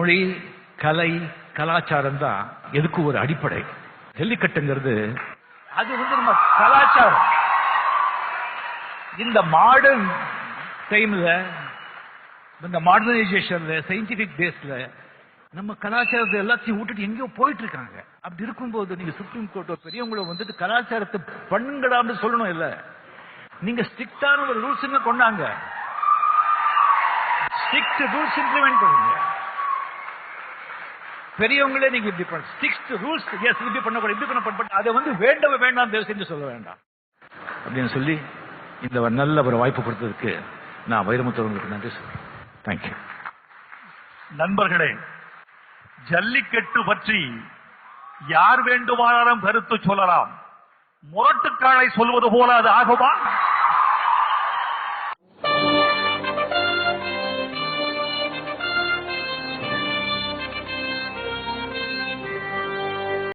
மொழி, கலை, கலாச்சாரம் தான் எதுக்கு ஒரு அடிப்படை. ஜல்லிக்கட்டுங்கிறது அது நம்ம கலாச்சாரம். இந்த மாடர்ன் டைம்ல, இந்த மாடர்னைசேஷன்ல, சயின்டிபிக் பேஸ்ல நம்ம கலாச்சாரத்தை எல்லாத்தையும் விட்டுட்டு எங்கேயோ போயிட்டு இருக்காங்க. அப்படி இருக்கும்போது நீங்க சுப்ரீம் கோர்ட் பெரியவங்களை வந்துட்டு கலாச்சாரத்தை பண்ணுங்கடான்னு சொல்லணும். இல்ல, நீங்க ஸ்ட்ரிக்டான ஒரு ரூல்ஸ் கொண்டாங்க, ஸ்ட்ரிக்ட் ரூல்ஸ் இம்ப்ளிமெண்ட் பண்ணுங்க. பெரியவங்களே நீங்க இப்படி பண்ண ஸ்ட்ரிக்ட் ரூல்ஸ், எஸ் இப்படி பண்ணக்கூடாது, இப்படி பண்ண அதை வேண்டவே வேண்டாம், தயவு செஞ்சு சொல்ல வேண்டாம் அப்படின்னு சொல்லி இந்த நல்ல ஒரு வாய்ப்பு கொடுத்ததுக்கு நான் வைரமுத்து நன்றி சொல்றேன். தேங்க்யூ. நண்பர்களே, ஜல்லிக்கட்டு பற்றி யார் வேண்டுமானாலும் கருத்து சொல்லலாம். முரட்டுக்காளை சொல்வது போல அது ஆகுமா?